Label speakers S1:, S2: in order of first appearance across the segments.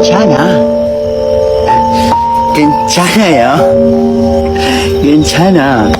S1: 괜찮아. 괜찮아요. 괜찮아.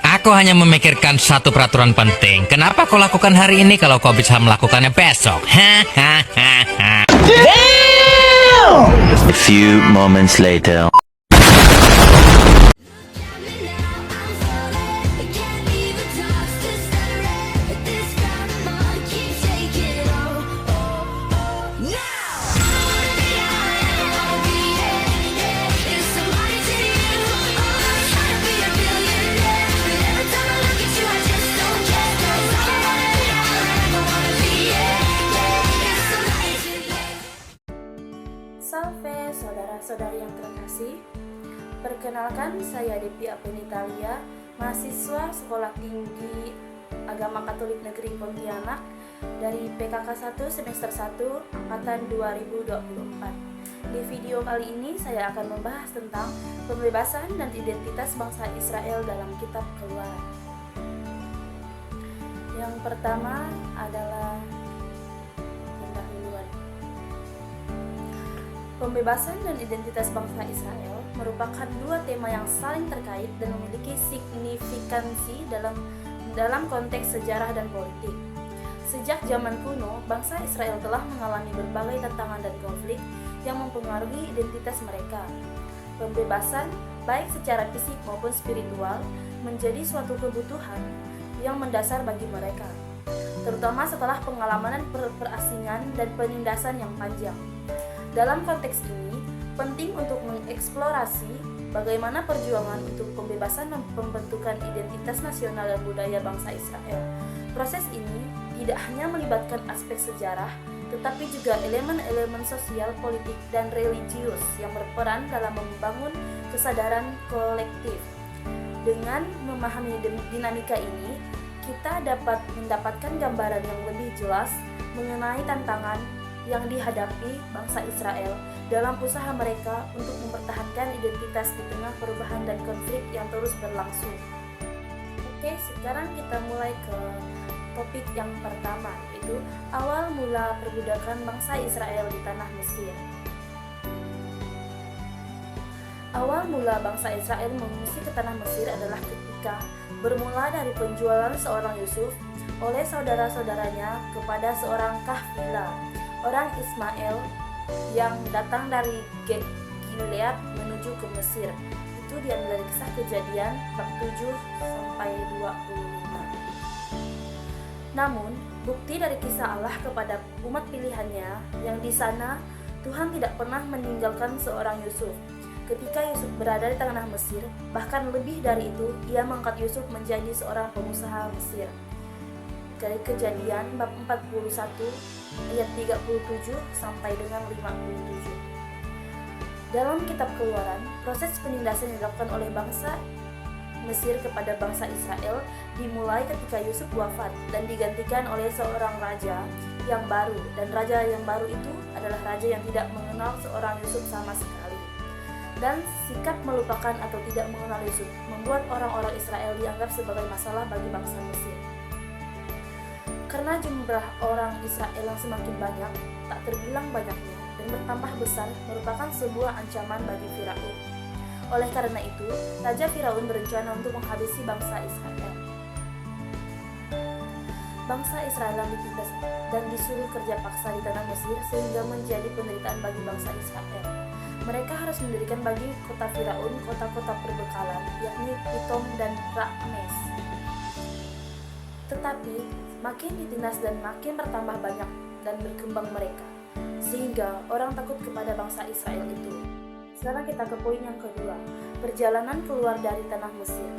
S2: Aku hanya memikirkan satu peraturan penting. Kenapa kau lakukan hari ini kalau kau bisa melakukannya besok? Hahaha.
S3: A few moments later.
S4: Salve saudara-saudari yang terkasih. Perkenalkan, saya Devi Apenitalia, mahasiswa Sekolah Tinggi Agama Katolik Negeri Pontianak dari PKK 1 semester 1 angkatan 2024. Di video kali ini saya akan membahas tentang pembebasan dan identitas bangsa Israel dalam kitab Keluaran. Yang pertama adalah pendahuluan. Pembebasan dan identitas bangsa Israel merupakan dua tema yang saling terkait dan memiliki signifikansi dalam konteks sejarah dan politik. Sejak zaman kuno, bangsa Israel telah mengalami berbagai tantangan dan konflik yang mempengaruhi identitas mereka. Pembebasan, baik secara fisik maupun spiritual, menjadi suatu kebutuhan yang mendasar bagi mereka, terutama setelah pengalaman perasingan dan penindasan yang panjang. Dalam konteks ini, penting untuk mengeksplorasi bagaimana perjuangan untuk pembebasan dan pembentukan identitas nasional dan budaya bangsa Israel. Proses ini tidak hanya melibatkan aspek sejarah, tetapi juga elemen-elemen sosial, politik, dan religius yang berperan dalam membangun kesadaran kolektif. Dengan memahami dinamika ini, kita dapat mendapatkan gambaran yang lebih jelas mengenai tantangan yang dihadapi bangsa Israel dalam usaha mereka untuk mempertahankan identitas di tengah perubahan dan konflik yang terus berlangsung. Oke, sekarang kita mulai ke topik yang pertama, yaitu awal mula perbudakan bangsa Israel di tanah Mesir. Awal mula bangsa Israel mengungsi ke tanah Mesir adalah ketika bermula dari penjualan seorang Yusuf oleh saudara-saudaranya kepada seorang Kahfilah, orang Ismail yang datang dari Gilead menuju ke Mesir. Itu diambil dari kisah Kejadian bab 7 sampai 25. Namun, bukti dari kisah Allah kepada umat pilihannya yang di sana Tuhan tidak pernah meninggalkan seorang Yusuf. Ketika Yusuf berada di tanah Mesir, bahkan lebih dari itu, ia mengangkat Yusuf menjadi seorang pengusaha Mesir. Dari Kejadian bab 41 ayat 37 sampai dengan 57. Dalam kitab Keluaran, proses penindasan yang dilakukan oleh bangsa Mesir kepada bangsa Israel dimulai ketika Yusuf wafat dan digantikan oleh seorang raja yang baru, dan raja yang baru itu adalah raja yang tidak mengenal seorang Yusuf sama sekali. Dan sikap melupakan atau tidak mengenal Yusuf membuat orang-orang Israel dianggap sebagai masalah bagi bangsa Mesir. Karena jumlah orang Israel yang semakin banyak, tak terbilang banyaknya, dan bertambah besar merupakan sebuah ancaman bagi Firaun. Oleh karena itu, Raja Firaun berencana untuk menghabisi bangsa Israel. Bangsa Israel yang ditindas dan disuruh kerja paksa di tanah Mesir sehingga menjadi penderitaan bagi bangsa Israel. Mereka harus mendirikan bagi kota Firaun kota-kota perbekalan, yakni Pitom dan Rames. Tetapi makin ditindas dan makin bertambah banyak dan berkembang mereka, sehingga orang takut kepada bangsa Israel itu. Sekarang kita ke poin yang kedua, perjalanan keluar dari tanah Mesir.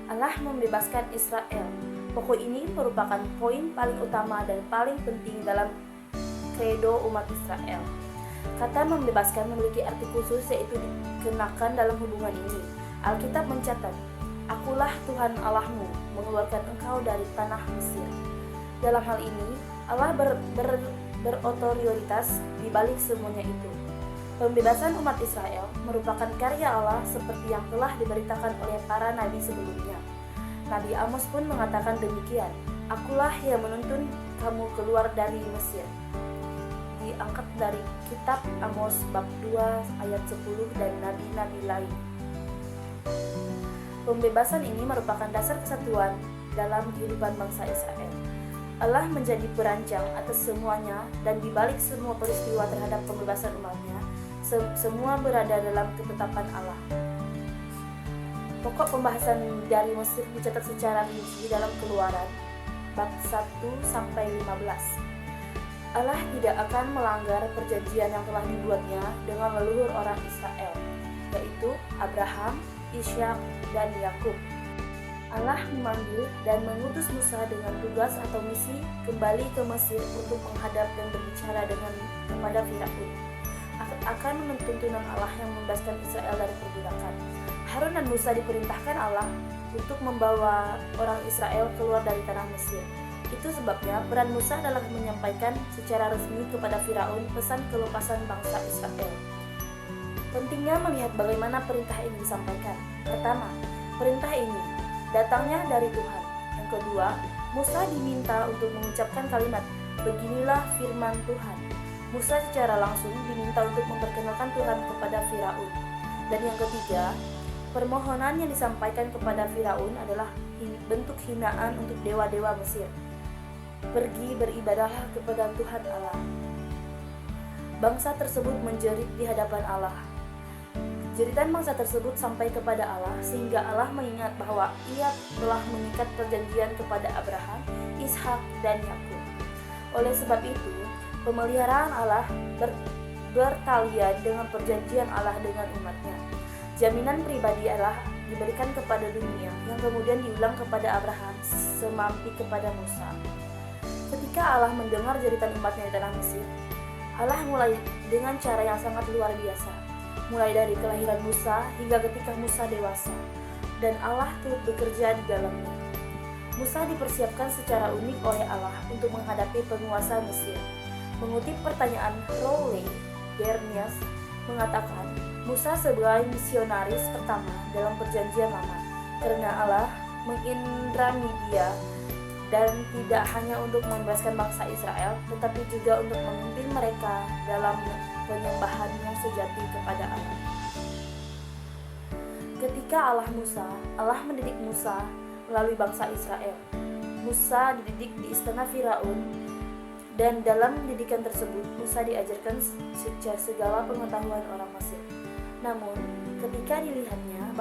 S4: Allah membebaskan Israel. Pokok ini merupakan poin paling utama dan paling penting dalam kredo umat Israel. Kata membebaskan memiliki arti khusus, yaitu dikenakan dalam hubungan ini. Alkitab mencatat, "Akulah Tuhan Allahmu, mengeluarkan engkau dari tanah Mesir." Dalam hal ini, Allah berotoritas di balik semuanya itu. Pembebasan umat Israel merupakan karya Allah seperti yang telah diberitakan oleh para nabi sebelumnya. Nabi Amos pun mengatakan demikian, "Akulah yang menuntun kamu keluar dari Mesir." Di diangkat dari kitab Amos bab 2 ayat 10 dan nabi-nabi lain. Pembebasan ini merupakan dasar kesatuan dalam kehidupan bangsa Israel. Allah menjadi perancang atas semuanya, dan di balik semua peristiwa terhadap pembebasan umatnya, semua berada dalam ketetapan Allah. Pokok pembahasan dari Mesir dicatat secara rinci dalam Keluaran bab 1 sampai 15. Allah tidak akan melanggar perjanjian yang telah dibuatnya dengan leluhur orang Israel, yaitu Abraham, Ishak, dan Yakub. Allah memanggil dan mengutus Musa dengan tugas atau misi kembali ke Mesir untuk menghadap dan berbicara kepada Firaun akan tuntunan Allah yang membebaskan Israel dari perbudakan. Harun dan Musa diperintahkan Allah untuk membawa orang Israel keluar dari tanah Mesir. Itu sebabnya peran Musa adalah menyampaikan secara resmi kepada Firaun pesan kelepasan bangsa Israel. Pentingnya melihat bagaimana perintah ini disampaikan. Pertama, perintah ini datangnya dari Tuhan. Yang kedua, Musa diminta untuk mengucapkan kalimat, "Beginilah firman Tuhan." Musa secara langsung diminta untuk memperkenalkan Tuhan kepada Firaun. Dan yang ketiga, permohonan yang disampaikan kepada Firaun adalah bentuk hinaan untuk dewa-dewa Mesir. Pergi beribadahlah kepada Tuhan Allah. Bangsa tersebut menjerit di hadapan Allah. Jeritan bangsa tersebut sampai kepada Allah, sehingga Allah mengingat bahwa Ia telah mengikat perjanjian kepada Abraham, Ishak, dan Yakub. Oleh sebab itu, pemeliharaan Allah bertalian dengan perjanjian Allah dengan umatnya. Jaminan pribadi Allah diberikan kepada dunia, yang kemudian diulang kepada Abraham semampi kepada Musa. Ketika Allah mendengar jeritan umatnya di tanah Mesir, Allah mulai dengan cara yang sangat luar biasa, mulai dari kelahiran Musa hingga ketika Musa dewasa, dan Allah turut bekerja di dalamnya. Musa dipersiapkan secara unik oleh Allah untuk menghadapi penguasa Mesir. Mengutip pertanyaan Rowley, Bernias mengatakan, Musa sebagai misionaris pertama dalam perjanjian lama, karena Allah mengindrami dia, dan tidak hanya untuk membebaskan bangsa Israel, tetapi juga untuk memimpin mereka dalam penyembahan yang sejati kepada Allah. Ketika Allah mendidik Musa melalui bangsa Israel. Musa dididik di istana Firaun, dan dalam didikan tersebut Musa diajarkan segala pengetahuan orang Mesir. Namun, ketika dilihatnya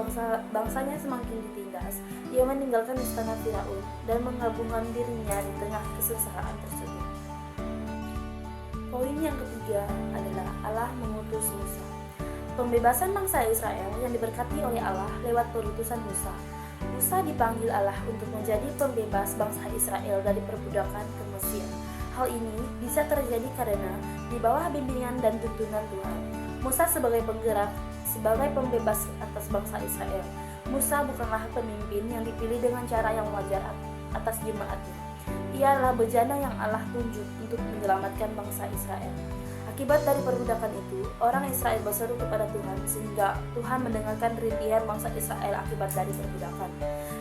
S4: bangsanya semakin ditindas, ia meninggalkan istana Firaun dan menggabungkan dirinya di tengah kesengsaraan tersebut. Poin yang ketiga adalah Allah mengutus Musa. Pembebasan bangsa Israel yang diberkati oleh Allah lewat perutusan Musa. Musa dipanggil Allah untuk menjadi pembebas bangsa Israel dari perbudakan ke Mesir. Hal ini bisa terjadi karena di bawah bimbingan dan tuntunan Tuhan, Musa sebagai penggerak, sebagai pembebas atas bangsa Israel. Musa bukanlah pemimpin yang dipilih dengan cara yang wajar atas jemaatnya. Ia adalah bejana yang Allah tunjuk untuk menyelamatkan bangsa Israel. Akibat dari perbudakan itu, orang Israel berseru kepada Tuhan, sehingga Tuhan mendengarkan rintihan bangsa Israel akibat dari perbudakan.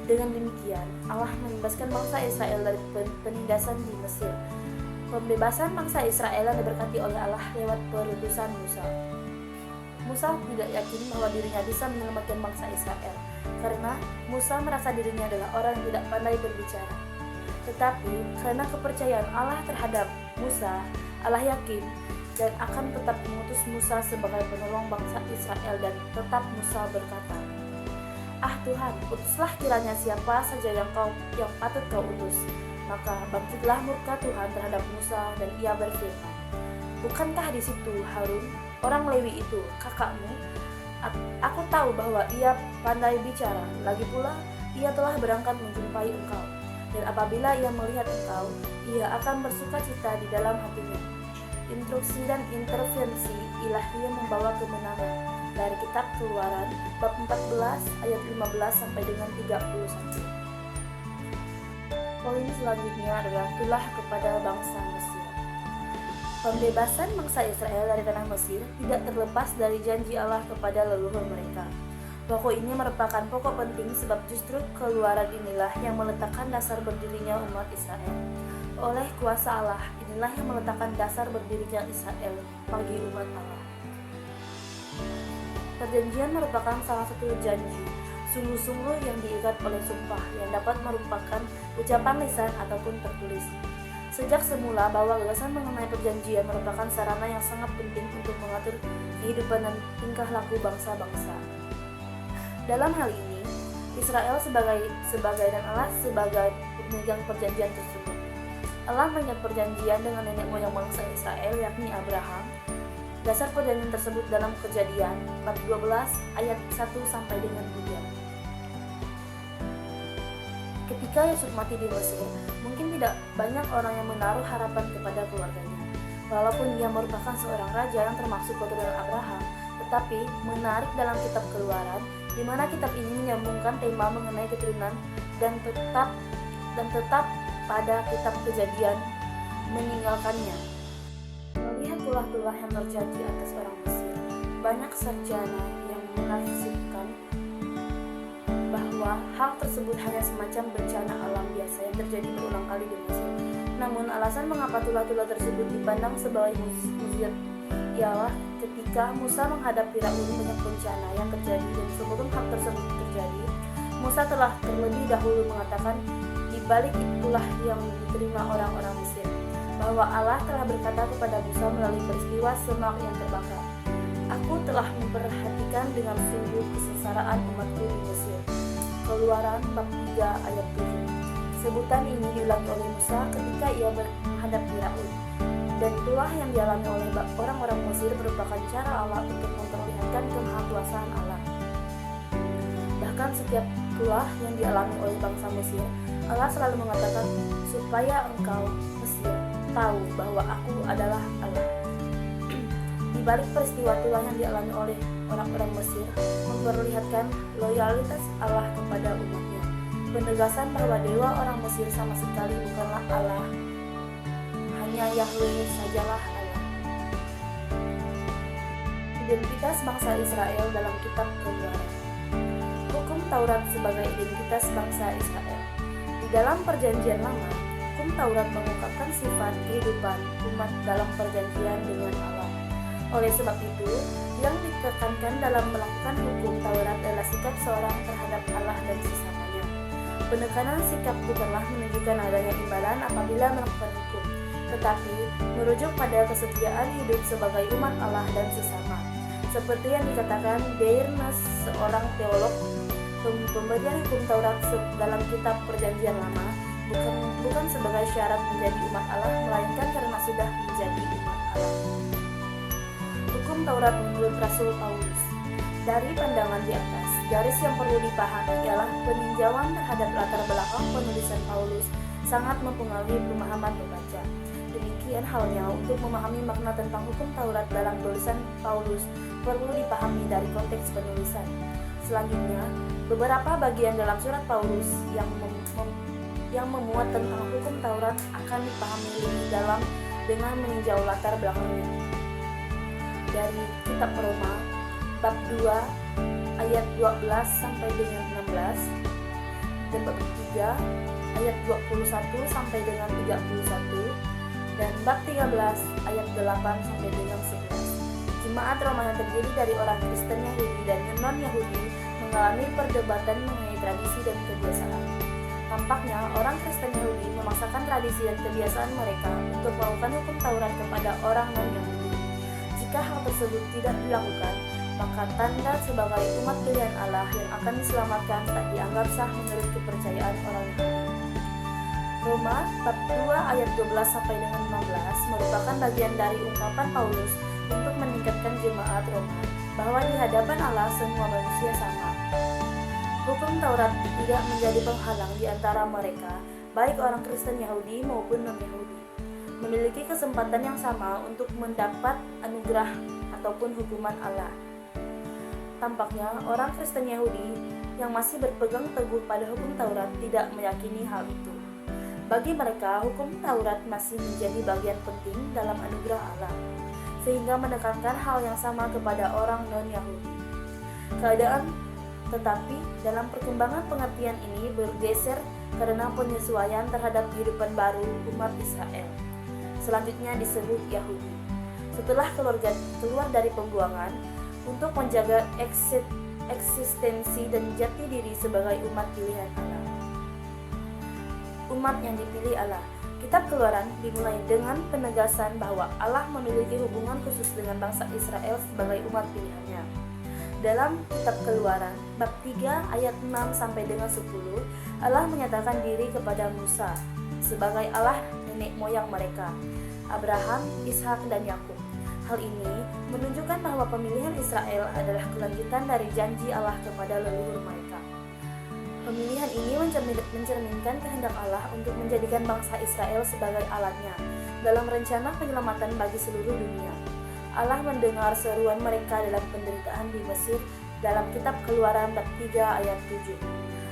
S4: Dengan demikian, Allah membebaskan bangsa Israel dari penindasan di Mesir. Pembebasan bangsa Israel yang diberkati oleh Allah lewat perutusan Musa. Musa tidak yakin bahwa dirinya bisa menyelamatkan bangsa Israel, karena Musa merasa dirinya adalah orang yang tidak pandai berbicara. Tetapi karena kepercayaan Allah terhadap Musa, Allah yakin dan akan tetap mengutus Musa sebagai penolong bangsa Israel, dan tetap Musa berkata, "Ah Tuhan, utuslah kiranya siapa saja yang patut kau utus." Maka bangkitlah murka Tuhan terhadap Musa, dan ia berfirman, "Bukankah di situ Harun, orang Lewi itu, kakakmu? Aku tahu bahwa ia pandai bicara, lagi pula ia telah berangkat menjumpai engkau. Dan apabila ia melihat engkau, ia akan bersuka cita di dalam hatinya." Instruksi dan intervensi ilahi yang membawa kemenangan, dari kitab Keluaran bab 14 ayat 15 sampai dengan 31. Poin selanjutnya adalah tulah kepada bangsa Mesir. Pembebasan bangsa Israel dari tanah Mesir tidak terlepas dari janji Allah kepada leluhur mereka. Pokok ini merupakan pokok penting sebab justru keluaran inilah yang meletakkan dasar berdirinya umat Israel. oleh kuasa Allah. Inilah yang meletakkan dasar berdirinya Israel bagi umat Allah. Perjanjian merupakan salah satu janji sungguh-sungguh yang diikat oleh sumpah yang dapat merupakan ucapan lisan ataupun tertulis. Sejak semula bahwa gagasan mengenai perjanjian merupakan sarana yang sangat penting untuk mengatur kehidupan dan tingkah laku bangsa-bangsa. Dalam hal ini, Israel sebagai dan Allah sebagai pemegang perjanjian tersebut. Allah mengikat perjanjian dengan nenek moyang bangsa Israel yakni Abraham. Dasar perjanjian tersebut dalam Kejadian bab 12 ayat 1 sampai dengan 3. Ketika Yusuf mati di Mesir, mungkin tidak banyak orang yang menaruh harapan kepada keluarganya. Walaupun dia merupakan seorang raja yang termasuk keturunan Abraham, tetapi menarik dalam kitab Keluaran, di mana kitab ini menyambungkan tema mengenai keturunan dan tetap pada kitab Kejadian meninggalkannya. Melihat tulah-tulah yang terjadi atas orang Mesir, banyak sarjana yang menafsirkan bahwa hal tersebut hanya semacam bencana alam biasa yang terjadi berulang kali di Mesir. Namun alasan mengapa tulah-tulah tersebut dipandang sebagai mukjizat ialah ketika Musa menghadapi Firaun banyak bencana yang terjadi, dan sebelum hal tersebut terjadi, Musa telah terlebih dahulu mengatakan di balik itulah yang diterima orang-orang Mesir, bahwa Allah telah berkata kepada Musa melalui peristiwa semak yang terbakar, "Aku telah memperhatikan dengan sungguh kesengsaraan umatku di Mesir." Keluaran bab 3 ayat 7. Sebutan ini diulangi oleh Musa ketika ia menghadap Firaun, dan itulah yang dialami oleh orang-orang Mesir merupakan cara Allah untuk memperlihatkan kemahakuasaan Allah. Bahkan setiap tulah yang dialami oleh bangsa Mesir, Allah selalu mengatakan, "Supaya engkau Mesir tahu bahwa aku adalah Allah." Di balik peristiwa tulah yang dialami oleh orang-orang Mesir memperlihatkan loyalitas Allah kepada umatnya, penegasan bahwa dewa orang Mesir sama sekali bukanlah Allah, hanya Yahweh sajalah Allah. Identitas bangsa Israel dalam kitab Keluaran. Hukum Taurat sebagai identitas bangsa Israel. Di dalam perjanjian lama, hukum Taurat mengungkapkan sifat kehidupan umat dalam perjanjian dengan Allah. Oleh sebab itu, yang ditekankan dalam melakukan hukum Taurat adalah sikap seorang terhadap Allah dan sesamanya. Penekanan sikap bukanlah menunjukkan adanya imbalan apabila melakukan hukum, tetapi merujuk pada kesetiaan hidup sebagai umat Allah dan sesama. Seperti yang dikatakan Deirnes, seorang teolog, pemberian hukum Taurat dalam kitab Perjanjian Lama bukan sebagai syarat menjadi umat Allah, melainkan karena sudah menjadi umat Allah. Hukum Taurat menurut Rasul Paulus. Dari pandangan di atas, garis yang perlu dipahami ialah peninjauan terhadap latar belakang penulisan Paulus sangat mempengaruhi pemahaman pembaca. Demikian halnya untuk memahami makna tentang hukum Taurat dalam tulisan Paulus perlu dipahami dari konteks penulisan. Selanjutnya, beberapa bagian dalam surat Paulus yang memuat tentang hukum Taurat akan dipahami lebih dalam dengan meninjau latar belakangnya. Dari kitab Roma bab 2 ayat 12 sampai dengan 16 dan bab 3 ayat 21 sampai dengan 31 dan bab 13 ayat 8 sampai dengan 11. Jemaat Roma yang terdiri dari orang Kristen Yahudi dan non-Yahudi mengalami perdebatan mengenai tradisi dan kebiasaan. Tampaknya orang Kristen Yahudi memaksakan tradisi dan kebiasaan mereka untuk melakukan hukum Taurat kepada orang non-Yahudi. Jika hal tersebut tidak dilakukan, maka tanda sebagai umat pilihan Allah yang akan diselamatkan tak dianggap sah menurut kepercayaan orang Yahudi. Roma bab 2 ayat 12 sampai dengan 15 merupakan bagian dari ungkapan Paulus untuk meningkatkan jemaat Roma bahwa di hadapan Allah semua manusia sama. Hukum Taurat tidak menjadi penghalang di antara mereka, baik orang Kristen Yahudi maupun non-Yahudi, memiliki kesempatan yang sama untuk mendapat anugerah ataupun hukuman Allah. Tampaknya orang Kristen Yahudi yang masih berpegang teguh pada hukum Taurat tidak meyakini hal itu. Bagi mereka, hukum Taurat masih menjadi bagian penting dalam anugerah Allah, sehingga menekankan hal yang sama kepada orang non-Yahudi. Tetapi dalam perkembangan pengertian ini bergeser karena penyesuaian terhadap kehidupan baru umat Israel. Selanjutnya disebut Yahudi. Setelah keluar dari pembuangan, untuk menjaga eksistensi dan jati diri sebagai umat pilihan Allah. Umat yang dipilih Allah. Kitab Keluaran dimulai dengan penegasan bahwa Allah memiliki hubungan khusus dengan bangsa Israel sebagai umat pilihannya. Dalam Kitab Keluaran, bab 3 ayat 6 sampai dengan 10, Allah menyatakan diri kepada Musa sebagai Allah nenek moyang mereka, Abraham, Ishak, dan Yakub. Hal ini menunjukkan bahwa pemilihan Israel adalah kelanjutan dari janji Allah kepada leluhur mereka. Pemilihan ini mencerminkan kehendak Allah untuk menjadikan bangsa Israel sebagai alatnya dalam rencana penyelamatan bagi seluruh dunia. Allah mendengar seruan mereka dalam penderitaan di Mesir dalam Kitab Keluaran bab 3 ayat 7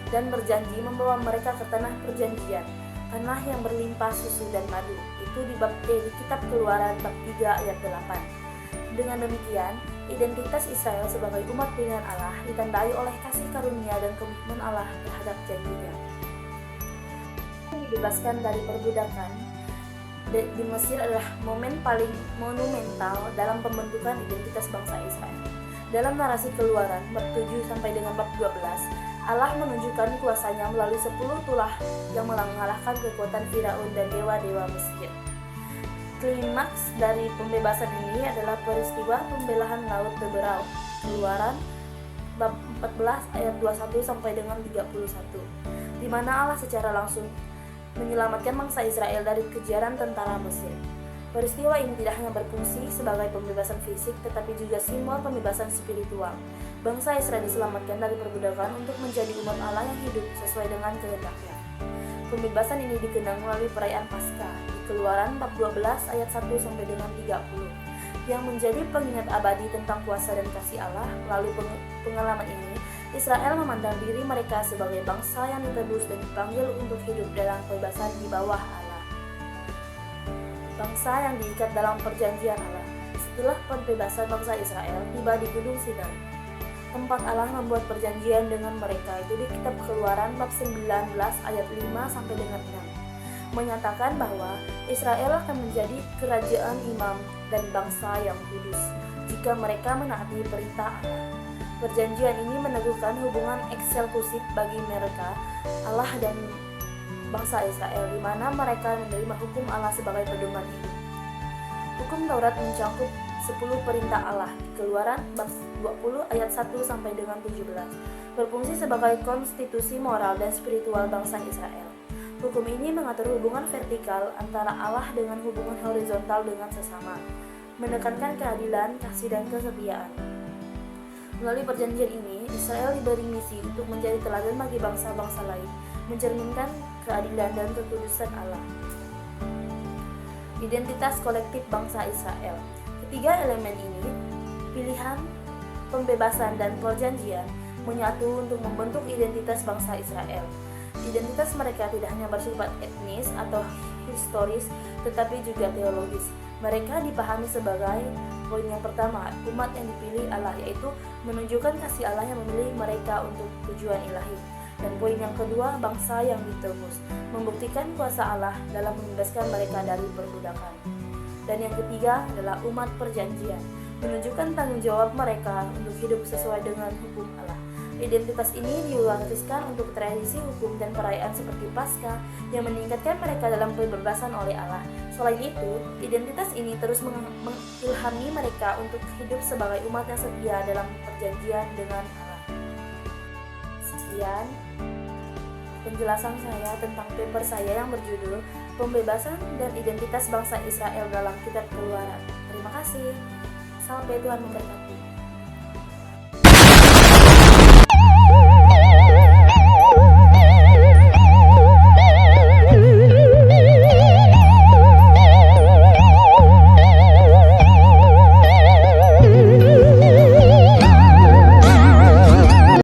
S4: dan berjanji membawa mereka ke tanah perjanjian, tanah yang berlimpah susu dan madu. Itu di bab di Kitab Keluaran bab 3 ayat 8. Dengan demikian, identitas Israel sebagai umat pilihan Allah ditandai oleh kasih karunia dan komitmen Allah terhadap janjinya. Dibebaskan dari perbudakan di Mesir adalah momen paling monumental dalam pembentukan identitas bangsa Israel. Dalam narasi Keluaran bab 7 sampai dengan bab 12, Allah menunjukkan kuasanya melalui 10 tulah yang mengalahkan kekuatan Firaun dan dewa-dewa Mesir. Klimaks dari pembebasan ini adalah peristiwa pembelahan Laut Teberau, Keluaran bab 14 ayat 21 sampai dengan 31, di mana Allah secara langsung menyelamatkan bangsa Israel dari kejaran tentara Mesir. Peristiwa ini tidak hanya berfungsi sebagai pembebasan fisik, tetapi juga simbol pembebasan spiritual. Bangsa Israel diselamatkan dari perbudakan untuk menjadi umat Allah yang hidup sesuai dengan kehendaknya. Pembebasan ini dikenang melalui perayaan Paskah di Keluaran bab 12 ayat 1 sampai dengan 30, yang menjadi pengingat abadi tentang kuasa dan kasih Allah. Melalui pengalaman ini, Israel memandang diri mereka sebagai bangsa yang ditebus dan dipanggil untuk hidup dalam kebebasan di bawah Allah. Bangsa yang diikat dalam perjanjian Allah. Setelah pembebasan bangsa Israel tiba di Gunung Sinai, tempat Allah membuat perjanjian dengan mereka, itu di Kitab Keluaran bab 19 ayat 5 sampai dengan 6, menyatakan bahwa Israel akan menjadi kerajaan imam dan bangsa yang kudus jika mereka menaati perintah Allah. Perjanjian ini meneguhkan hubungan eksklusif bagi mereka, Allah dan bangsa Israel, di mana mereka menerima hukum Allah sebagai pedoman hidup. Hukum Taurat mencakup 10 perintah Allah, Keluaran bab 20 ayat 1 sampai dengan 17, berfungsi sebagai konstitusi moral dan spiritual bangsa Israel. Hukum ini mengatur hubungan vertikal antara Allah dengan hubungan horizontal dengan sesama, menekankan keadilan, kasih, dan kesetiaan. Melalui perjanjian ini, Israel diberi misi untuk menjadi teladan bagi bangsa-bangsa lain, mencerminkan keadilan dan kekudusan Allah. Identitas kolektif bangsa Israel. Ketiga elemen ini, pilihan, pembebasan, dan perjanjian, menyatu untuk membentuk identitas bangsa Israel. Identitas mereka tidak hanya bersifat etnis atau historis, tetapi juga teologis. Mereka dipahami sebagai poin yang pertama, umat yang dipilih Allah, yaitu menunjukkan kasih Allah yang memilih mereka untuk tujuan ilahi. Dan poin yang kedua, bangsa yang ditebus, membuktikan kuasa Allah dalam membebaskan mereka dari perbudakan. Dan yang ketiga adalah umat perjanjian, menunjukkan tanggung jawab mereka untuk hidup sesuai dengan hukum Allah. Identitas ini diwariskan untuk tradisi hukum dan perayaan seperti Paskah yang meningkatkan mereka dalam pembebasan oleh Allah. Selain itu, identitas ini terus mengilhami mereka untuk hidup sebagai umat yang setia dalam perjanjian dengan Allah. Sekian penjelasan saya tentang paper saya yang berjudul Pembebasan dan Identitas Bangsa Israel dalam Kitab Keluaran. Terima kasih. Sampai Tuhan memberkati.